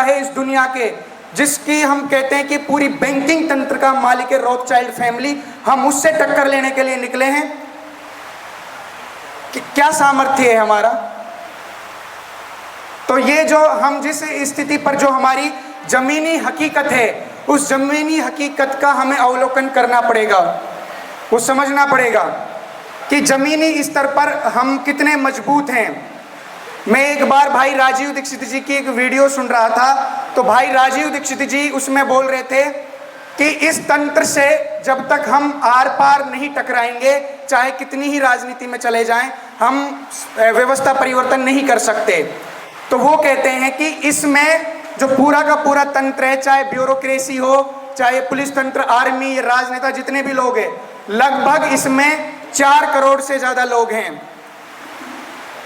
है इस दुनिया के, जिसकी हम कहते हैं कि पूरी बैंकिंग तंत्र का मालिक है रॉथस्चाइल्ड फैमिली, हम उससे टक्कर लेने के लिए निकले हैं कि क्या सामर्थ्य है हमारा। तो ये जो हम जिस स्थिति पर, जो हमारी जमीनी हकीकत है, उस जमीनी हकीकत का हमें अवलोकन करना पड़ेगा, वो समझना पड़ेगा कि जमीनी स्तर पर हम कितने मजबूत हैं। मैं एक बार भाई राजीव दीक्षित जी की एक वीडियो सुन रहा था, तो भाई राजीव दीक्षित जी उसमें बोल रहे थे कि इस तंत्र से जब तक हम आर पार नहीं टकराएंगे, चाहे कितनी ही राजनीति में चले जाएं, हम व्यवस्था परिवर्तन नहीं कर सकते। तो वो कहते हैं कि इसमें जो पूरा का पूरा तंत्र है, चाहे ब्यूरोक्रेसी हो, चाहे पुलिस तंत्र, आर्मी, राजनेता, जितने भी लोग हैं, लगभग इसमें 4 करोड़ से ज्यादा लोग हैं।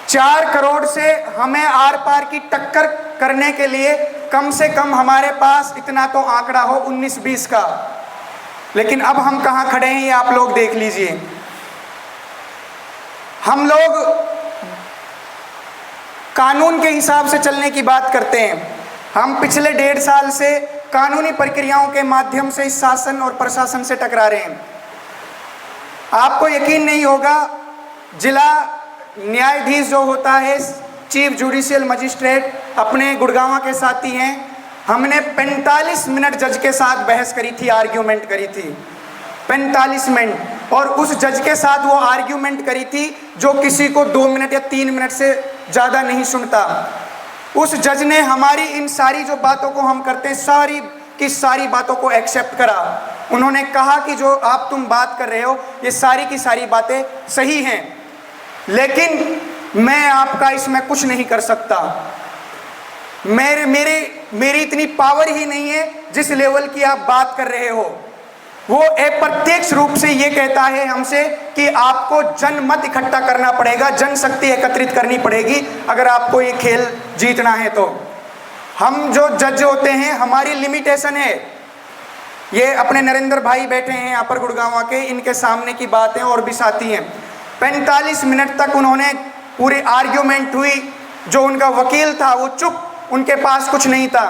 4 करोड़ से हमें आर पार की टक्कर करने के लिए कम से कम हमारे पास इतना तो आंकड़ा हो 19-20 का। लेकिन अब हम कहां खड़े हैं ये आप लोग देख लीजिए। हम लोग कानून के हिसाब से चलने की बात करते हैं। हम पिछले 1.5 साल से कानूनी प्रक्रियाओं के माध्यम से इस शासन और प्रशासन से टकरा रहे हैं। आपको यकीन नहीं होगा, जिला न्यायाधीश जो होता है, चीफ जुडिशियल मजिस्ट्रेट, अपने गुड़गांव के साथी हैं, हमने 45 मिनट जज के साथ बहस करी थी, आर्ग्यूमेंट करी थी 45 मिनट। और उस जज के साथ वो आर्ग्यूमेंट करी थी जो किसी को 2 मिनट या 3 मिनट से ज़्यादा नहीं सुनता। उस जज ने हमारी इन सारी जो बातों को हम करते हैं, सारी की सारी बातों को एक्सेप्ट करा। उन्होंने कहा कि जो आप तुम बात कर रहे हो ये सारी की सारी बातें सही हैं, लेकिन मैं आपका इसमें कुछ नहीं कर सकता। मेरी इतनी पावर ही नहीं है जिस लेवल की आप बात कर रहे हो। वो अप्रत्यक्ष रूप से ये कहता है हमसे कि आपको जनमत इकट्ठा करना पड़ेगा, जनशक्ति एकत्रित करनी पड़ेगी अगर आपको ये खेल जीतना है। तो हम जो जज होते हैं, हमारी लिमिटेशन है। ये अपने नरेंद्र भाई बैठे हैं यहाँ पर गुड़गांव के, इनके सामने की बातें और भी साथी हैं। 45 मिनट तक उन्होंने पूरी आर्ग्यूमेंट हुई। जो उनका वकील था वो चुप, उनके पास कुछ नहीं था।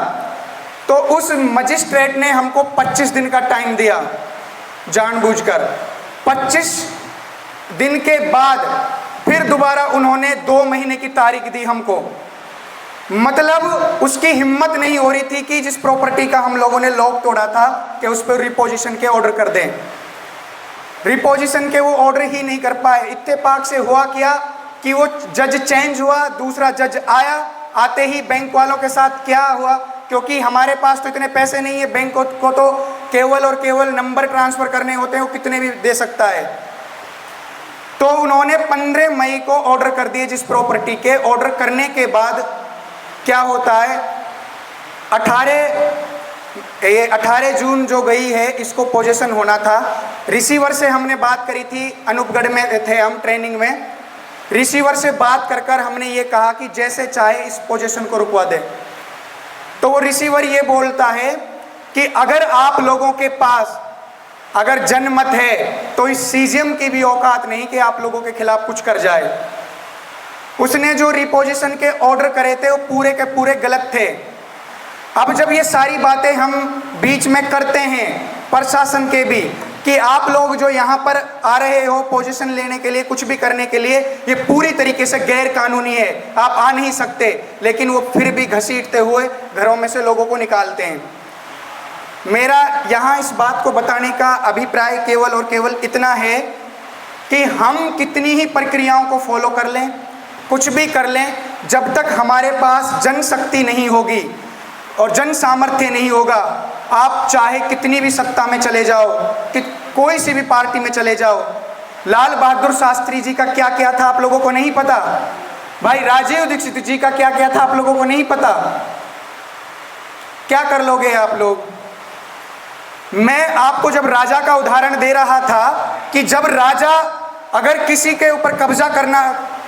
तो उस मजिस्ट्रेट ने हमको 25 दिन का टाइम दिया जानबूझकर। 25 दिन के बाद फिर दोबारा उन्होंने 2 महीने की तारीख दी हमको। मतलब उसकी हिम्मत नहीं हो रही थी कि जिस प्रॉपर्टी का हम लोगों ने लॉक तोड़ा था कि उस पर रिपोजिशन के ऑर्डर कर दें। रिपोजिशन के वो ऑर्डर ही नहीं कर पाए। इत्तेफाक से हुआ क्या कि वो जज चेंज हुआ, दूसरा जज आया। आते ही बैंक वालों के साथ क्या हुआ, क्योंकि हमारे पास तो इतने पैसे नहीं है, बैंक को तो केवल और केवल नंबर ट्रांसफर करने होते हैं, वो कितने भी दे सकता है। तो उन्होंने 15 मई को ऑर्डर कर दिए जिस प्रॉपर्टी के। ऑर्डर करने के बाद क्या होता है, 18 जून जो गई है, इसको पोजीशन होना था। रिसीवर से हमने बात करी थी, अनूपगढ़ में थे हम ट्रेनिंग में। रिसीवर से बात कर कर हमने ये कहा कि जैसे चाहे इस पोजीशन को रुकवा दे। तो वो रिसीवर ये बोलता है कि अगर आप लोगों के पास अगर जनमत है तो इस सीजीएम की भी औकात नहीं कि आप लोगों के खिलाफ कुछ कर जाए। उसने जो रिपोजिशन के ऑर्डर करे थे वो पूरे के पूरे गलत थे। अब जब ये सारी बातें हम बीच में करते हैं प्रशासन के भी कि आप लोग जो यहाँ पर आ रहे हो पोजीशन लेने के लिए, कुछ भी करने के लिए, ये पूरी तरीके से गैर कानूनी है, आप आ नहीं सकते, लेकिन वो फिर भी घसीटते हुए घरों में से लोगों को निकालते हैं। मेरा यहाँ इस बात को बताने का अभिप्राय केवल और केवल इतना है कि हम कितनी ही प्रक्रियाओं को फॉलो कर लें, कुछ भी कर लें, जब तक हमारे पास जनशक्ति नहीं होगी और जन सामर्थ्य नहीं होगा, आप चाहे कितनी भी सत्ता में चले जाओ, कि कोई सी भी पार्टी में चले जाओ। लाल बहादुर शास्त्री जी का क्या क्या था आप लोगों को नहीं पता, भाई राजीव दीक्षित जी का क्या क्या था आप लोगों को नहीं पता। क्या कर लोगे आप लोग। मैं आपको जब राजा का उदाहरण दे रहा था कि जब राजा अगर किसी के ऊपर कब्जा करना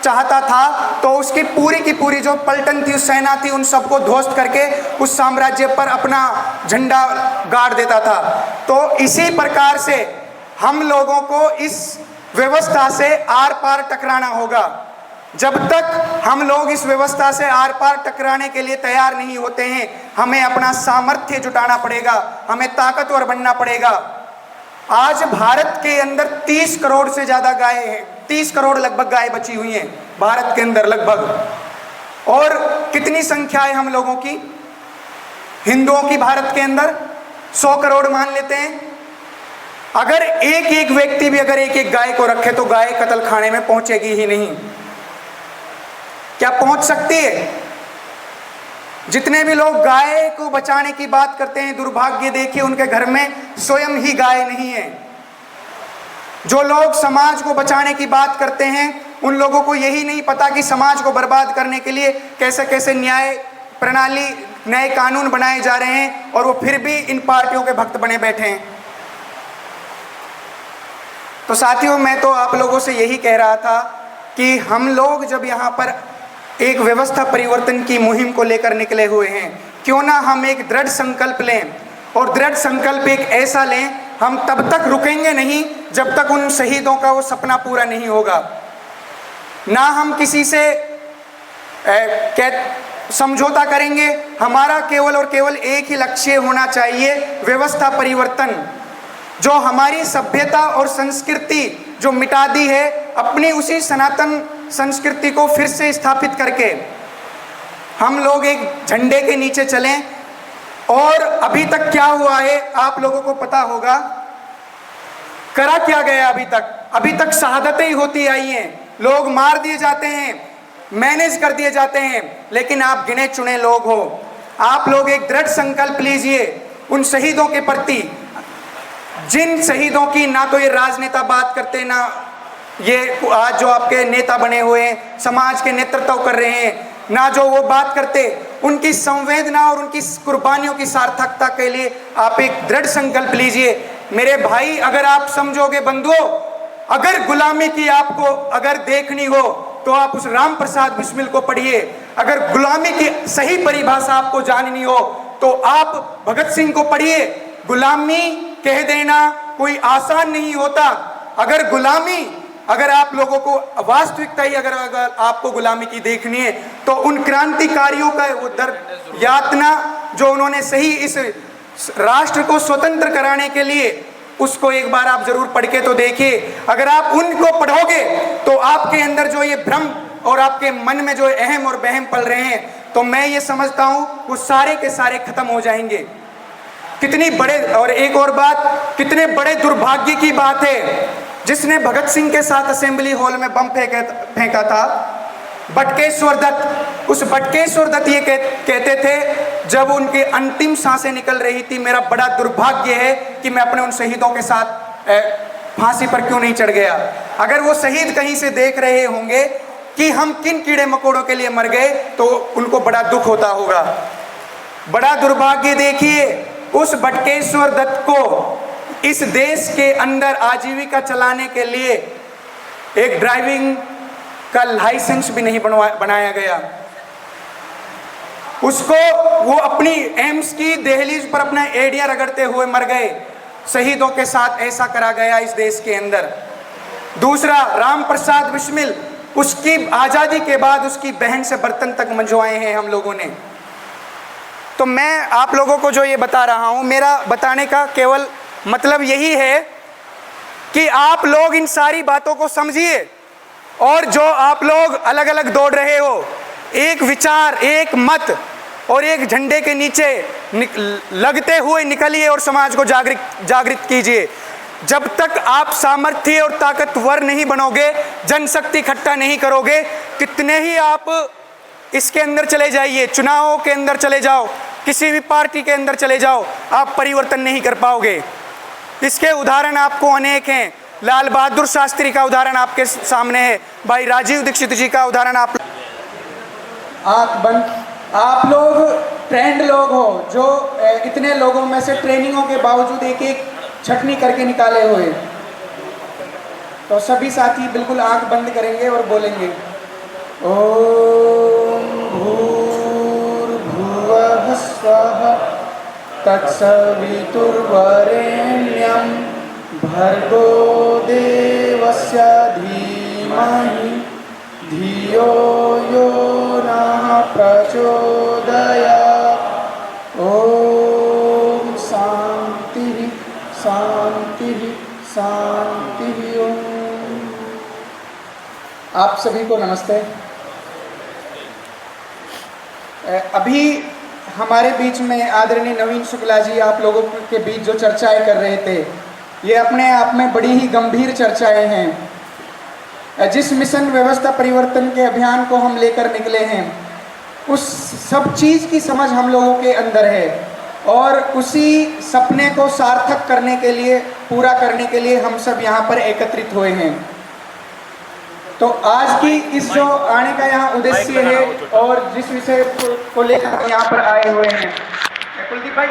चाहता था तो उसकी पूरी की पूरी जो पलटन थी, उस सेना थी, उन सबको ध्वस्त करके उस साम्राज्य पर अपना झंडा गाड़ देता था। तो इसी प्रकार से हम लोगों को इस व्यवस्था से आर पार टकराना होगा। जब तक हम लोग इस व्यवस्था से आर पार टकराने के लिए तैयार नहीं होते हैं, हमें अपना सामर्थ्य जुटाना पड़ेगा, हमें ताकतवर बनना पड़ेगा। आज भारत के अंदर 30 करोड़ से ज्यादा गाय हैं, 30 करोड़ लगभग गाय बची हुई हैं भारत के अंदर लगभग। और कितनी संख्या है हम लोगों की, हिंदुओं की भारत के अंदर 100 करोड़ मान लेते हैं। अगर एक एक व्यक्ति भी अगर एक एक गाय को रखे तो गाय कत्ल खाने में पहुंचेगी ही नहीं। क्या पहुंच सकती है? जितने भी लोग गाय को बचाने की बात करते हैं, दुर्भाग्य देखिए उनके घर में स्वयं ही गाय नहीं है। जो लोग समाज को बचाने की बात करते हैं, उन लोगों को यही नहीं पता कि समाज को बर्बाद करने के लिए कैसे कैसे न्याय प्रणाली, नए कानून बनाए जा रहे हैं, और वो फिर भी इन पार्टियों के भक्त बने बैठे हैं। तो साथियों, मैं तो आप लोगों से यही कह रहा था कि हम लोग जब यहाँ पर एक व्यवस्था परिवर्तन की मुहिम को लेकर निकले हुए हैं, क्यों ना हम एक दृढ़ संकल्प लें, और दृढ़ संकल्प एक ऐसा लें, हम तब तक रुकेंगे नहीं जब तक उन शहीदों का वो सपना पूरा नहीं होगा। ना हम किसी से समझौता करेंगे, हमारा केवल और केवल एक ही लक्ष्य होना चाहिए, व्यवस्था परिवर्तन। जो हमारी सभ्यता और संस्कृति जो मिटा दी है, अपनी उसी सनातन संस्कृति को फिर से स्थापित करके हम लोग एक झंडे के नीचे चलें। और अभी तक क्या हुआ है आप लोगों को पता होगा, करा क्या गया अभी तक शहादतें ही होती आई हैं, लोग मार दिए जाते हैं, मैनेज कर दिए जाते हैं, लेकिन आप गिने चुने लोग हो। आप लोग एक दृढ़ संकल्प लीजिए उन शहीदों के प्रति, जिन शहीदों की ना तो ये राजनेता बात करते, ना ये आज जो आपके नेता बने हुए हैं समाज के नेतृत्व कर रहे हैं, ना जो वो बात करते, उनकी संवेदना और उनकी कुर्बानियों की सार्थकता के लिए आप एक दृढ़ संकल्प लीजिए। मेरे भाई, अगर आप समझोगे बंधुओं, अगर गुलामी की आपको अगर देखनी हो तो आप उस राम प्रसाद बिस्मिल को पढ़िए। अगर गुलामी की सही परिभाषा आपको जाननी हो तो आप भगत सिंह को पढ़िए। गुलामी कह देना कोई आसान नहीं होता। अगर गुलामी, अगर आप लोगों को वास्तविकता ही अगर आपको गुलामी की देखनी है तो उन क्रांतिकारियों का वो दर्द यातना जो उन्होंने सही इस राष्ट्र को स्वतंत्र कराने के लिए, उसको एक बार आप जरूर पढ़ के तो देखिए। अगर आप उनको पढ़ोगे तो आपके अंदर जो ये भ्रम और आपके मन में जो अहम और बहम पल रहे हैं, तो मैं ये समझता हूं वो सारे के सारे खत्म हो जाएंगे। कितनी बड़े, और एक और बात, कितने बड़े दुर्भाग्य की बात है, जिसने भगत सिंह के साथ असेंबली हॉल में बम फेंका था, बटकेश्वर दत्त। उस बटकेश्वर दत्त ये कहते थे जब उनकी अंतिम सांसें निकल रही थी, मेरा बड़ा दुर्भाग्य है कि मैं अपने उन शहीदों के साथ फांसी पर क्यों नहीं चढ़ गया। अगर वो शहीद कहीं से देख रहे होंगे कि हम किन कीड़े मकोड़ों के लिए मर गए तो उनको बड़ा दुख होता होगा। बड़ा दुर्भाग्य देखिए, उस बटकेश्वर दत्त को इस देश के अंदर आजीविका चलाने के लिए एक ड्राइविंग का लाइसेंस भी नहीं बनाया गया। उसको वो अपनी एम्स की दहलीज पर अपना एड़ियां रगड़ते हुए मर गए। शहीदों के साथ ऐसा करा गया इस देश के अंदर। दूसरा, राम प्रसाद बिस्मिल, उसकी आजादी के बाद उसकी बहन से बर्तन तक मंजवाए हैं हम लोगों ने। तो मैं आप लोगों को जो ये बता रहा हूं, मेरा बताने का केवल मतलब यही है कि आप लोग इन सारी बातों को समझिए, और जो आप लोग अलग अलग दौड़ रहे हो, एक विचार, एक मत और एक झंडे के नीचे लगते हुए निकलिए और समाज को जागृत कीजिए। जब तक आप सामर्थ्य और ताकतवर नहीं बनोगे, जनशक्ति इकट्ठा नहीं करोगे, कितने ही आप इसके अंदर चले जाइए, चुनावों के अंदर चले जाओ, किसी भी पार्टी के अंदर चले जाओ, आप परिवर्तन नहीं कर पाओगे। इसके उदाहरण आपको अनेक हैं। लाल बहादुर शास्त्री का उदाहरण आपके सामने है, भाई राजीव दीक्षित जी का उदाहरण आप लोग ट्रेंड लोग हो, जो इतने लोगों में से ट्रेनिंगों के बावजूद एक एक छटनी करके निकाले हुए। तो सभी साथी बिल्कुल आंख बंद करेंगे और बोलेंगे, ओम भूर्भुवः स्वः तत्सवितुर्वरेण्यं भर्गो देवस्य धीमहि धियो यो नः प्रचोदयात्। ओम शांति शांति शांति ओम। आप सभी को नमस्ते। अभी हमारे बीच में आदरणीय नवीन शुक्ला जी आप लोगों के बीच जो चर्चाएं कर रहे थे, ये अपने आप में बड़ी ही गंभीर चर्चाएं हैं। जिस मिशन व्यवस्था परिवर्तन के अभियान को हम लेकर निकले हैं, उस सब चीज़ की समझ हम लोगों के अंदर है और उसी सपने को सार्थक करने के लिए, पूरा करने के लिए हम सब यहाँ पर एकत्रित हुए हैं। तो आज की इस जो आने का यहाँ उद्देश्य है और जिस विषय को लेकर हम यहाँ पर आए हुए हैं, कुलदीप भाई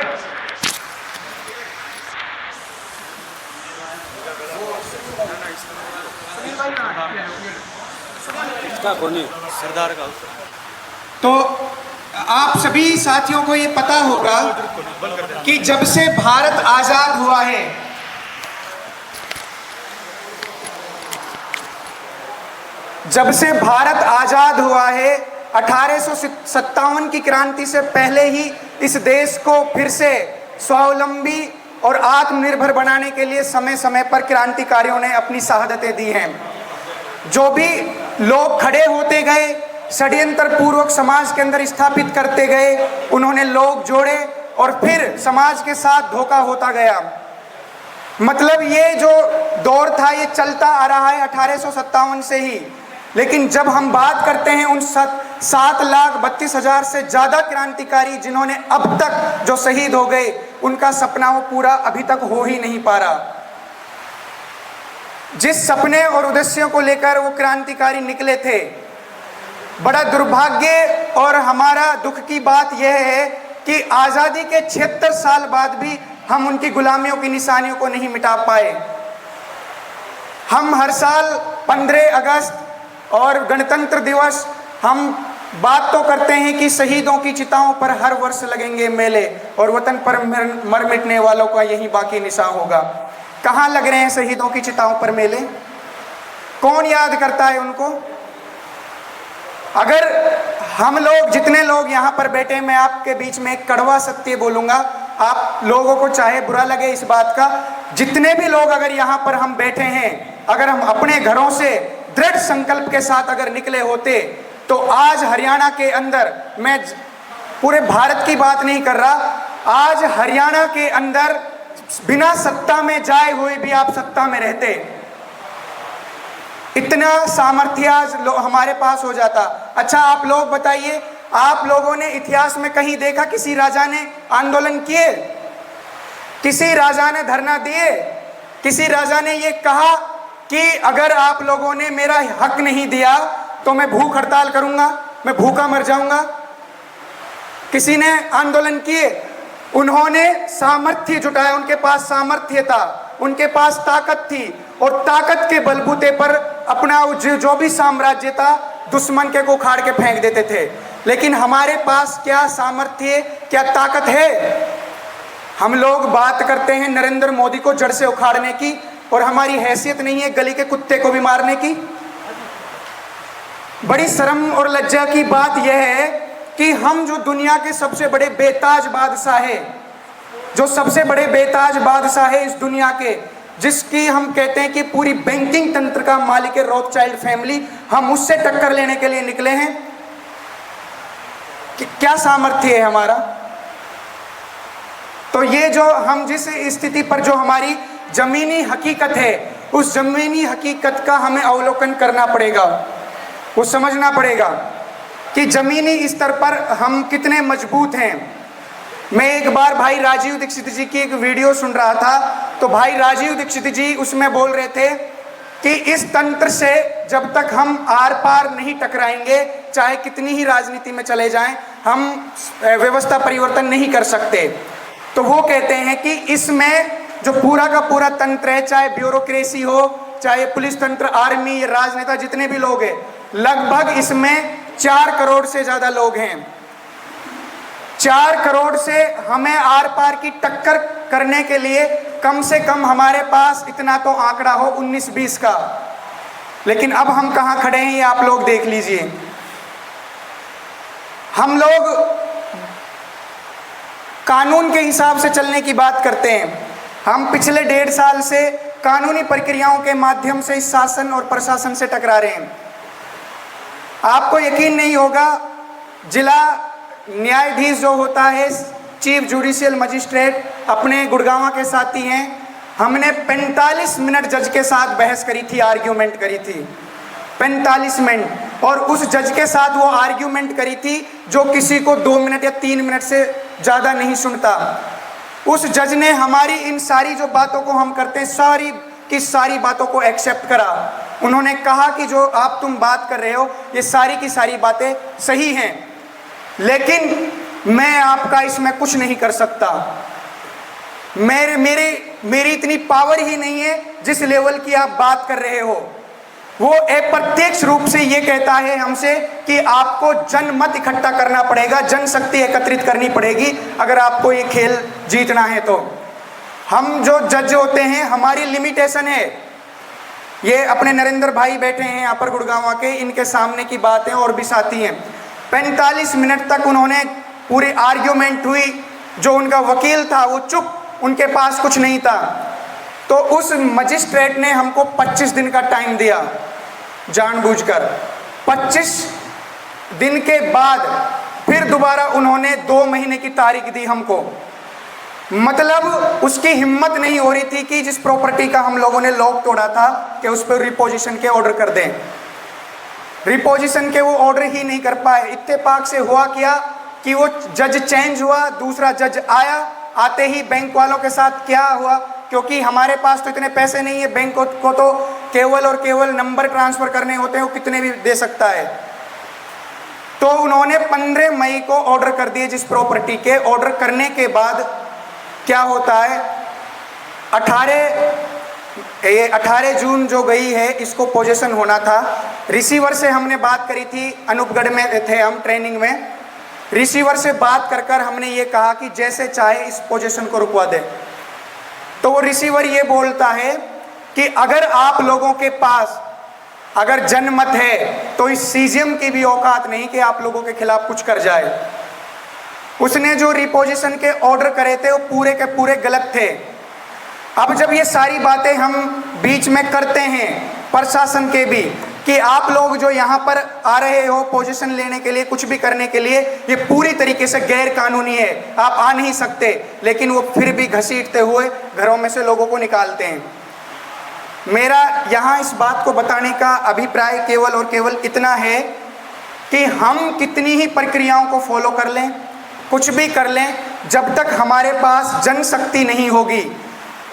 सरदार का। तो आप सभी साथियों को ये पता होगा कि जब से भारत आजाद हुआ है, जब से भारत आजाद हुआ है, 1857 की क्रांति से पहले ही इस देश को फिर से स्वावलंबी और आत्मनिर्भर बनाने के लिए समय समय पर क्रांतिकारियों ने अपनी शहादतें दी हैं। जो भी लोग खड़े होते गए, षड्यंत्र पूर्वक समाज के अंदर स्थापित करते गए, उन्होंने लोग जोड़े और फिर समाज के साथ धोखा होता गया। मतलब ये जो दौर था ये चलता आ रहा है 1857 से ही। लेकिन जब हम बात करते हैं उन 7,32,000 से ज़्यादा क्रांतिकारी जिन्होंने अब तक जो शहीद हो गए, उनका सपना वो पूरा अभी तक हो ही नहीं पा रहा। जिस सपने और उद्देश्यों को लेकर वो क्रांतिकारी निकले थे, बड़ा दुर्भाग्य और हमारा दुख की बात यह है कि आज़ादी के 76 साल बाद भी हम उनकी गुलामियों की निशानियों को नहीं मिटा पाए। हम हर साल 15 अगस्त और गणतंत्र दिवस हम बात तो करते हैं कि शहीदों की चिताओं पर हर वर्ष लगेंगे मेले और वतन पर मर मिटने वालों का यही बाकी निशान होगा। कहाँ लग रहे हैं शहीदों की चिताओं पर मेले? कौन याद करता है उनको? अगर हम लोग, जितने लोग यहाँ पर बैठे, मैं आपके बीच में एक कड़वा सत्य बोलूँगा, आप लोगों को चाहे बुरा लगे इस बात का, जितने भी लोग अगर यहाँ पर हम बैठे हैं, अगर हम अपने घरों से दृढ़ संकल्प के साथ अगर निकले होते तो आज हरियाणा के अंदर, मैं पूरे भारत की बात नहीं कर रहा, आज हरियाणा के अंदर बिना सत्ता में जाए हुए भी आप सत्ता में रहते। इतना सामर्थ्य आज हमारे पास हो जाता। अच्छा आप लोग बताइए, आप लोगों ने इतिहास में कहीं देखा किसी राजा ने आंदोलन किए? किसी राजा ने धरना दिए? किसी राजा ने ये कहा कि अगर आप लोगों ने मेरा हक नहीं दिया तो मैं भूख हड़ताल करूंगा, मैं भूखा मर जाऊंगा? किसी ने आंदोलन किए? उन्होंने सामर्थ्य जुटाया, उनके पास सामर्थ्य था, उनके पास ताकत थी और ताकत के बलबूते पर अपना जो भी साम्राज्य था दुश्मन के को उखाड़ के फेंक देते थे। लेकिन हमारे पास क्या सामर्थ्य, क्या ताकत है? हम लोग बात करते हैं नरेंद्र मोदी को जड़ से उखाड़ने की और हमारी हैसियत नहीं है गली के कुत्ते को भी मारने की। बड़ी शर्म और लज्जा की बात यह है कि हम जो दुनिया के सबसे बड़े बेताज बादशाह है, जो सबसे बड़े बेताज बादशाह है इस दुनिया के, जिसकी हम कहते हैं कि पूरी बैंकिंग तंत्र का मालिक है रॉथस्चाइल्ड फैमिली, हम उससे टक्कर लेने के लिए निकले हैं। कि क्या सामर्थ्य है हमारा? तो ये जो हम जिस स्थिति पर, जो हमारी जमीनी हकीकत है, उस जमीनी हकीकत का हमें अवलोकन करना पड़ेगा, वो समझना पड़ेगा कि जमीनी स्तर पर हम कितने मजबूत हैं। मैं एक बार भाई राजीव दीक्षित जी की एक वीडियो सुन रहा था, तो भाई राजीव दीक्षित जी उसमें बोल रहे थे कि इस तंत्र से जब तक हम आर पार नहीं टकराएंगे, चाहे कितनी ही राजनीति में चले जाएं, हम व्यवस्था परिवर्तन नहीं कर सकते। तो वो कहते हैं कि इसमें जो पूरा का पूरा तंत्र है, चाहे ब्यूरोक्रेसी हो, चाहे पुलिस तंत्र, आर्मी, राजनेता, जितने भी लोग हैं, लगभग इसमें 4 करोड़ से ज़्यादा लोग हैं। 4 करोड़ से हमें आर पार की टक्कर करने के लिए कम से कम हमारे पास इतना तो आंकड़ा हो 19-20 का। लेकिन अब हम कहाँ खड़े हैं ये आप लोग देख लीजिए। हम लोग कानून के हिसाब से चलने की बात करते हैं। हम पिछले 1.5 साल से कानूनी प्रक्रियाओं के माध्यम से इस शासन और प्रशासन से टकरा रहे हैं। आपको यकीन नहीं होगा, जिला न्यायाधीश जो होता है, चीफ जुडिशियल मजिस्ट्रेट, अपने गुड़गांव के साथी हैं। हमने 45 मिनट जज के साथ बहस करी थी, आर्ग्यूमेंट करी थी 45 मिनट, और उस जज के साथ वो आर्ग्यूमेंट करी थी जो किसी को 2 मिनट या 3 मिनट से ज़्यादा नहीं सुनता। उस जज ने हमारी इन सारी जो बातों को हम करते हैं, सारी की सारी बातों को एक्सेप्ट करा। उन्होंने कहा कि जो आप तुम बात कर रहे हो ये सारी की सारी बातें सही हैं, लेकिन मैं आपका इसमें कुछ नहीं कर सकता। मेरी इतनी पावर ही नहीं है जिस लेवल की आप बात कर रहे हो। वो अप्रत्यक्ष रूप से ये कहता है हमसे कि आपको जनमत इकट्ठा करना पड़ेगा, जनशक्ति एकत्रित करनी पड़ेगी अगर आपको ये खेल जीतना है। तो हम जो जज होते हैं, हमारी लिमिटेशन है। ये अपने नरेंद्र भाई बैठे हैं यहाँ पर गुड़गांव के, इनके सामने की बातें और भी साथी हैं। 45 मिनट तक उन्होंने पूरी आर्ग्यूमेंट हुई। जो उनका वकील था वो चुप, उनके पास कुछ नहीं था। तो उस मजिस्ट्रेट ने हमको 25 दिन का टाइम दिया जानबूझकर। 25 दिन के बाद फिर दोबारा उन्होंने 2 महीने की तारीख दी हमको। मतलब उसकी हिम्मत नहीं हो रही थी कि जिस प्रॉपर्टी का हम लोगों ने लॉक तोड़ा था कि उस पर रिपोजिशन के ऑर्डर कर दें। रिपोजिशन के वो ऑर्डर ही नहीं कर पाए। इत्तेफाक से हुआ क्या कि वो जज चेंज हुआ, दूसरा जज आया। आते ही बैंक वालों के साथ क्या हुआ, क्योंकि हमारे पास तो इतने पैसे नहीं है, बैंक को तो केवल और केवल नंबर ट्रांसफ़र करने होते हैं, वो कितने भी दे सकता है। तो उन्होंने 15 मई को ऑर्डर कर दिए जिस प्रॉपर्टी के। ऑर्डर करने के बाद क्या होता है, 18 जून जो गई है, इसको पोजीशन होना था। रिसीवर से हमने बात करी थी, अनूपगढ़ में थे हम ट्रेनिंग में। रिसीवर से बात कर कर हमने ये कहा कि जैसे चाहे इस पोजीशन को रुकवा दे। तो वो रिसीवर ये बोलता है कि अगर आप लोगों के पास अगर जनमत है तो इस सीजीएम की भी औकात नहीं कि आप लोगों के खिलाफ कुछ कर जाए। उसने जो रिपोजिशन के ऑर्डर करे थे वो पूरे के पूरे गलत थे। अब जब ये सारी बातें हम बीच में करते हैं प्रशासन के भी कि आप लोग जो यहाँ पर आ रहे हो पोजीशन लेने के लिए, कुछ भी करने के लिए, ये पूरी तरीके से गैर कानूनी है, आप आ नहीं सकते, लेकिन वो फिर भी घसीटते हुए घरों में से लोगों को निकालते हैं। मेरा यहाँ इस बात को बताने का अभिप्राय केवल और केवल इतना है कि हम कितनी ही प्रक्रियाओं को फॉलो कर लें, कुछ भी कर लें, जब तक हमारे पास जनशक्ति नहीं होगी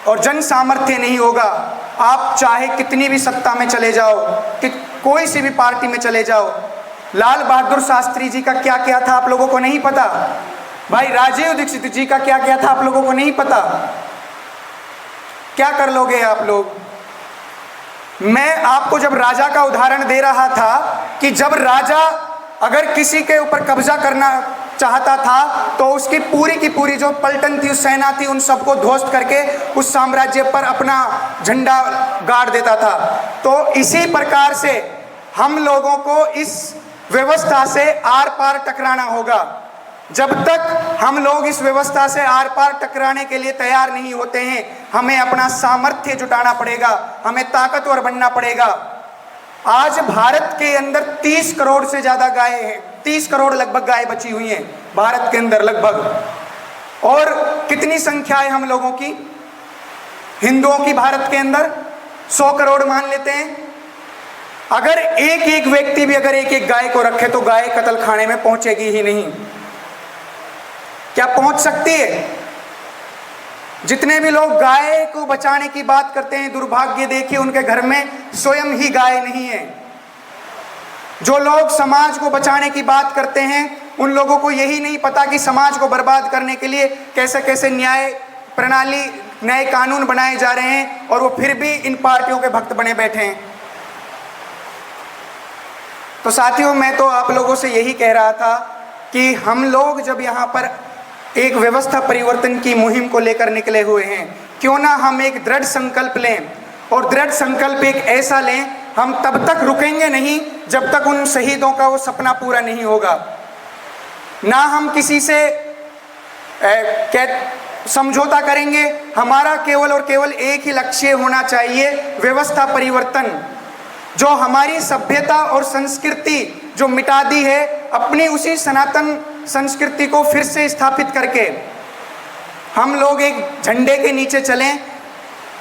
और जन सामर्थ्य नहीं होगा, आप चाहे कितनी भी सत्ता में चले जाओ, कि कोई सी भी पार्टी में चले जाओ। लाल बहादुर शास्त्री जी का क्या क्या था आप लोगों को नहीं पता? भाई राजीव दीक्षित जी का क्या क्या था आप लोगों को नहीं पता? क्या कर लोगे आप लोग? मैं आपको जब राजा का उदाहरण दे रहा था कि जब राजा अगर किसी के ऊपर कब्जा करना चाहता था तो उसकी पूरी की पूरी जो पलटन थी, उस सेना थी, उन सबको ध्वस्त करके उस साम्राज्य पर अपना झंडा गाड़ देता था। तो इसी प्रकार से हम लोगों को इस व्यवस्था से आर पार टकराना होगा। जब तक हम लोग इस व्यवस्था से आर पार टकराने के लिए तैयार नहीं होते हैं, हमें अपना सामर्थ्य जुटाना पड़ेगा, हमें ताकतवर बनना पड़ेगा। आज भारत के अंदर 30 करोड़ से ज़्यादा गाय हैं, 30 करोड़ लगभग गाय बची हुई हैं भारत के अंदर लगभग। और कितनी संख्या है हम लोगों की, हिंदुओं की भारत के अंदर 100 करोड़ मान लेते हैं। अगर एक एक व्यक्ति भी अगर एक एक गाय को रखे तो गाय कत्ल खाने में पहुंचेगी ही नहीं। क्या पहुंच सकती है? जितने भी लोग गाय को बचाने की बात करते हैं, दुर्भाग्य देखिए उनके घर में स्वयं ही गाय नहीं है। जो लोग समाज को बचाने की बात करते हैं, उन लोगों को यही नहीं पता कि समाज को बर्बाद करने के लिए कैसे कैसे न्याय प्रणाली, नए कानून बनाए जा रहे हैं, और वो फिर भी इन पार्टियों के भक्त बने बैठे हैं। तो साथियों, मैं तो आप लोगों से यही कह रहा था कि हम लोग जब यहाँ पर एक व्यवस्था परिवर्तन की मुहिम को लेकर निकले हुए हैं, क्यों ना हम एक दृढ़ संकल्प लें, और दृढ़ संकल्प एक ऐसा लें हम तब तक रुकेंगे नहीं जब तक उन शहीदों का वो सपना पूरा नहीं होगा। ना हम किसी से समझौता करेंगे। हमारा केवल और केवल एक ही लक्ष्य होना चाहिए, व्यवस्था परिवर्तन। जो हमारी सभ्यता और संस्कृति जो मिटा दी है, अपनी उसी सनातन संस्कृति को फिर से स्थापित करके हम लोग एक झंडे के नीचे चलें।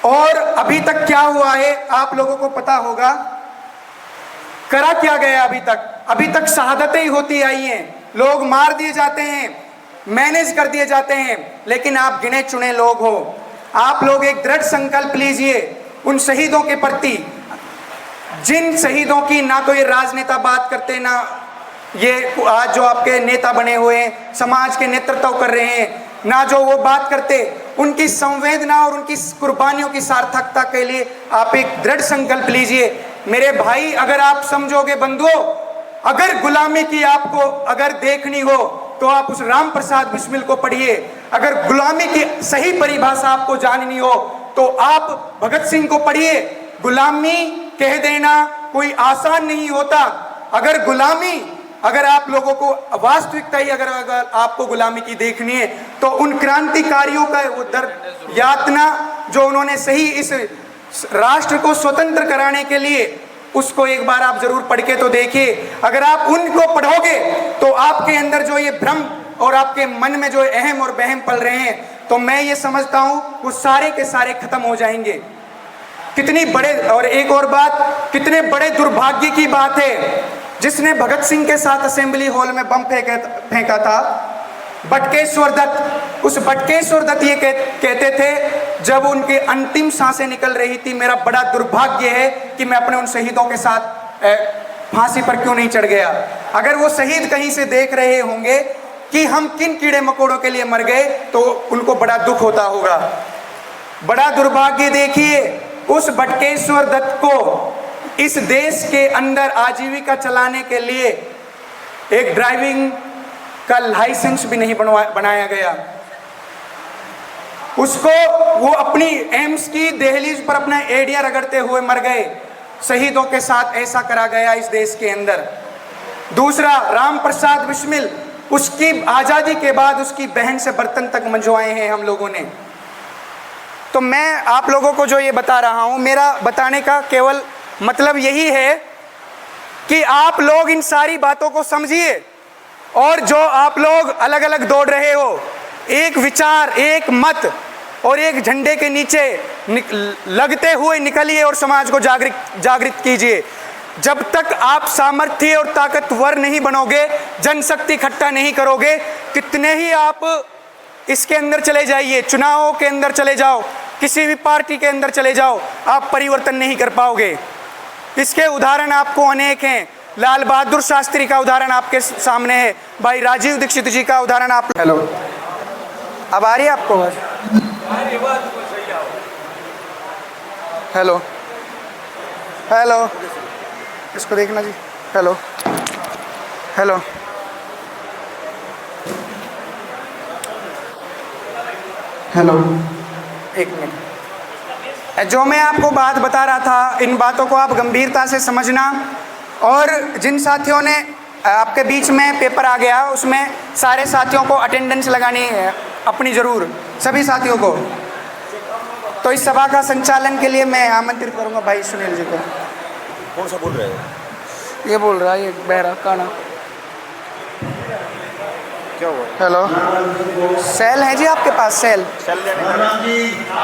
और अभी तक क्या हुआ है आप लोगों को पता होगा, करा क्या गया अभी तक शहादतें ही होती आई हैं, लोग मार दिए जाते हैं, मैनेज कर दिए जाते हैं, लेकिन आप गिने चुने लोग हो। आप लोग एक दृढ़ संकल्प लीजिए उन शहीदों के प्रति, जिन शहीदों की ना तो ये राजनेता बात करते, ना ये आज जो आपके नेता बने हुए हैं समाज के नेतृत्व कर रहे हैं, ना जो वो बात करते, उनकी संवेदना और उनकी कुर्बानियों की सार्थकता के लिए आप एक दृढ़ संकल्प लीजिए। मेरे भाई, अगर आप समझोगे बंधुओं, अगर गुलामी की आपको अगर देखनी हो तो आप उस राम प्रसाद बिस्मिल को पढ़िए। अगर गुलामी की सही परिभाषा आपको जाननी हो तो आप भगत सिंह को पढ़िए। गुलामी कह देना कोई आसान नहीं होता। अगर गुलामी, अगर आप लोगों को वास्तविकता ही अगर आपको गुलामी की देखनी है तो उन क्रांतिकारियों का वो दर्द यातना जो उन्होंने सही इस राष्ट्र को स्वतंत्र कराने के लिए, उसको एक बार आप जरूर पढ़ के तो देखिए। अगर आप उनको पढ़ोगे तो आपके अंदर जो ये भ्रम और आपके मन में जो अहम और बहम पल रहे हैं, तो मैं ये समझता हूं वो सारे के सारे खत्म हो जाएंगे। कितनी बड़े, और एक और बात, कितने बड़े दुर्भाग्य की बात है, जिसने भगत सिंह के साथ असेंबली हॉल में बम फेंका था, बटकेश्वर दत्त। उस बटकेश्वर दत्त ये कहते थे जब उनकी अंतिम सांसें निकल रही थी, मेरा बड़ा दुर्भाग्य है कि मैं अपने उन शहीदों के साथ फांसी पर क्यों नहीं चढ़ गया। अगर वो शहीद कहीं से देख रहे होंगे कि हम किन कीड़े मकोड़ों के लिए मर गए तो उनको बड़ा दुख होता होगा। बड़ा दुर्भाग्य देखिए, उस बटकेश्वर दत्त को इस देश के अंदर आजीविका चलाने के लिए एक ड्राइविंग का लाइसेंस भी नहीं बनाया गया। उसको वो अपनी एम्स की दहलीज पर अपना एडिया रगड़ते हुए मर गए। शहीदों के साथ ऐसा करा गया इस देश के अंदर। दूसरा, राम प्रसाद बिस्मिल, उसकी आजादी के बाद उसकी बहन से बर्तन तक मंजवाए हैं हम लोगों ने। तो मैं आप लोगों को जो ये बता रहा हूं, मेरा बताने का केवल मतलब यही है कि आप लोग इन सारी बातों को समझिए। और जो आप लोग अलग अलग दौड़ रहे हो, एक विचार, एक मत और एक झंडे के नीचे लगते हुए निकलिए और समाज को जागृत कीजिए। जब तक आप सामर्थ्य और ताकतवर नहीं बनोगे, जनशक्ति इकट्ठा नहीं करोगे, कितने ही आप इसके अंदर चले जाइए, चुनावों के अंदर चले जाओ, किसी भी पार्टी के अंदर चले जाओ, आप परिवर्तन नहीं कर पाओगे। इसके उदाहरण आपको अनेक हैं। लाल बहादुर शास्त्री का उदाहरण आपके सामने है, भाई राजीव दीक्षित जी का उदाहरण आप। हेलो, अब आ रही है आपको आवाज? हेलो हेलो, इसको देखना जी। हेलो हेलो, हेलो, एक मिनट। जो मैं आपको बात बता रहा था, इन बातों को आप गंभीरता से समझना। और जिन साथियों ने आपके बीच में पेपर आ गया, उसमें सारे साथियों को अटेंडेंस लगानी है अपनी ज़रूर, सभी साथियों को। तो इस सभा का संचालन के लिए मैं आमंत्रित करूंगा भाई सुनील जी को। कौन सा बोल रहे हो? ये बोल रहा है, ये बहरा काना। क्या हुआ? हेलो, सेल है जी आपके पास? सेल चल लेने